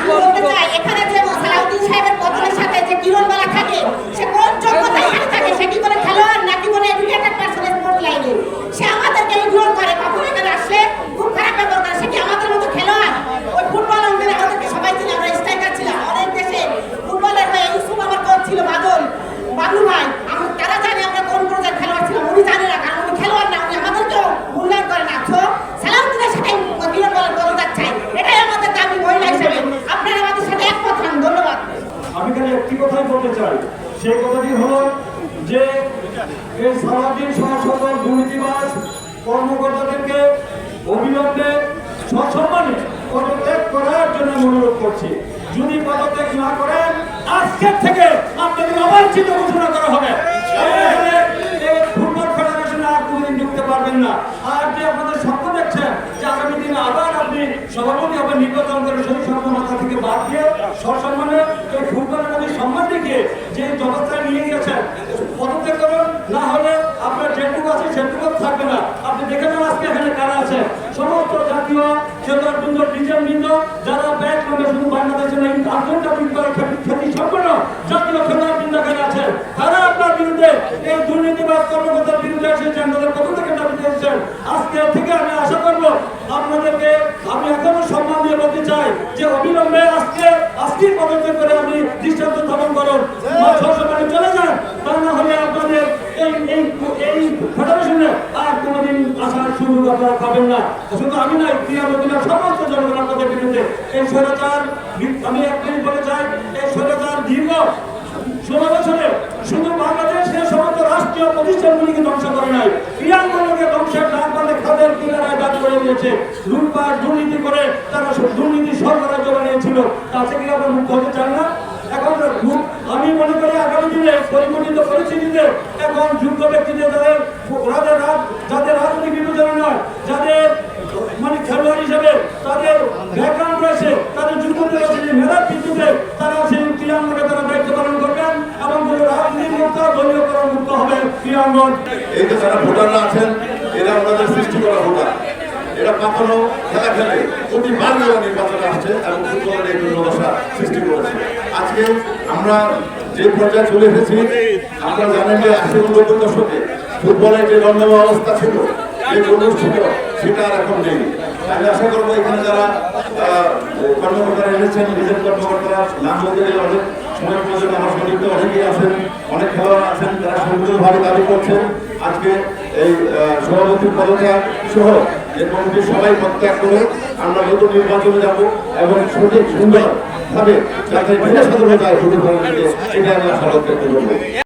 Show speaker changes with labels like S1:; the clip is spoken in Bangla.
S1: আমি বলতে চাই এখানে যে সালাউদ্দিন সাহেবের পদনের সাথে যে কিরণবালা থাকে সে কোন যোগ্যতায় এখানে থাকে, সে কি করে খেলোয়াড় নাকি কোনো এডুকেটেড পারসন স্পোর্ট লাইনে, সে আমাদেরকে ইগনোর করে, কখনো এখানে আসলে খুব খারাপ ব্যবহার করে। সে কি আমাদের মতো খেলোয়াড়? ওই ফুটবল অঙ্গনে আমাদেরকে সবাই ছিল, আমরা স্ট্রাইকার ছিলাম, অনেক দেশে ফুটবলের হয়ে ইউসুফ আমার কোচ ছিল, বাবলু ভাই, আমরা তারা জানে আমরা কোন পর্যায়ের খেলোয়াড় ছিলাম, উনি জানে না, কারণ উনি খেলোয়াড় না, উনি আমাদেরকেও মূল্যায়ন করে না। তো সালাউদ্দিনের সাথে কিরণবালার পদত্যাগ চাই, এটাই আমাদের দাবি মহিলা হিসেবে। আপনারা আমাদের সাথে একমত হন। ধন্যবাদ।
S2: আমি খালি একটি কথাই বলতে চাই, সেই কথাটি হলো যে এই সালাউদ্দিন সহ সকল দুর্নীতিবাজ কর্মকর্তাদেরকে অবিলম্বে সসম্মানে পদত্যাগ করার জন্য অনুরোধ করছি। যদি পদত্যাগ না করেন আজকের থেকে আপনাদের অবাঞ্ছিত ঘোষণা করা হবে। ফুটবল ফেডারেশনে আর কোনদিন ঢুকতে পারবেন না। আর যে আপনাদের স্বপ্ন দেখছেন যে আগামী দিনে আবার আপনি সভাপতি হবে, নির্বাচন করে সেই স্বপ্ন মাথা থেকে বাদ দিয়ে সসম্মানে এই ফুটবলের প্রতি সম্মান দেখিয়ে যে ব্যবস্থায় নিয়ে গেছেন পদত্যাগ করুন, না হলে আপনার যেটুকু আছে সেটুকু থাকবে না। আপনি দেখে যান আজকে এখানে কারা আছে, সমস্ত জাতীয় খেলোয়াড়বৃন্দ, ডিজাইনবৃন্দ, যারা ব্যাট নামে শুধু বাংলাদেশে নেই, আন্তর্জাতিক খ্যাতি সম্পন্ন জাতীয় খেলোয়াড়বৃন্দ এখানে আছেন। তারা আপনার বিরুদ্ধে এই দুর্নীতিবাদ কর্মকর্তার বিরুদ্ধে এসেছেন, তাদের পদত্যাগের দাবি দিয়েছেন। আজকে থেকে আমি আশা করবো আপনাদেরকে, আমি এখনো সম্মান দিয়ে বলতে চাই যে অবিলম্বে আজকে পদত্যাগ করে আপনি দৃষ্টান্ত স্থাপন করুন, সসম্মানে চলে যান, তা না হলে আপনাদের এই ফেডারেশনে আর কোনোদিন আসার সুযোগ আপনারা পাবেন না। শুধু আমি নয়, ক্রীড়ামন্ত্রীরা সমস্ত জনগণ আপনাদের বিরুদ্ধে এই স্বৈরাচার, আমি এক মিনিট বলে চাই, এই স্বৈরাচার দীর্ঘ 16 বছরে শুধু বাংলাদেশের সমস্ত রাষ্ট্রীয় প্রতিষ্ঠানগুলিকে ধ্বংস করে নাই, ক্রীড়াঙ্গনকে ধ্বংসের ডাক মানে খাদের কিনারায় দাঁড় করে দিয়েছে। লুটপাট দুর্নীতি করে তারা দুর্নীতি সরকারের বানিয়েছিল, তাতে কি আমরা মুক্ত হতে চান না? এখন আমি মনে করি আগামী দিনে পরিবর্তিত পরিস্থিতিতে এখন যোগ্য ব্যক্তিদের যাদের রাজনৈতিক বিবেচনা নয়, যাদের মানে খেলোয়াড় হিসেবে তাদের ব্যাকগ্রাউন্ড রয়েছে, তাদের যোগ্যতা রয়েছে, মেধার ভিত্তিতে তারা সেই ক্রীড়াঙ্গনে তারা দায়িত্ব পালন করবেন এবং রাজনীতি মুক্ত, দলীয়করণ মুক্ত হবে ক্রীড়াঙ্গন।
S3: এই যে যারা ভোটাররা আছেন, এরা ওনাদের সৃষ্টি করা ভোটার, এরা কখনো খেলা খেলে প্রতিবার নির্বাচনে আসছে এবং ফুটবলের এই দুর্দশা সৃষ্টি করেছে। আজকে আমরা যে পর্যায়ে চলে এসেছি, আপনারা জানেন যে 80-90 দশকে ফুটবলের যে রমরমা অবস্থা ছিল, যে জোর ছিল, সেটা আর এখন নেই। আমি আশা করবো এখানে যারা কর্মকর্তারা এনেছেন, নিজের কর্মকর্তারা নাম বলতে গেলে অনেক সময় পর্যন্ত আমার সতীর্থ অনেকেই আছেন, অনেক খেলোয়াড় আছেন, তারা সুন্দরভাবে দাবি করছেন আজকে এই সভাপতির পদত্যাগ সহ যে কমিটি সবাই প্রত্যাগ করে আমরা নতুন নির্বাচনে যাব এবং সঠিক সুন্দরভাবে যাতে বিনা সাধারণতায় এটা আমি আশা করতে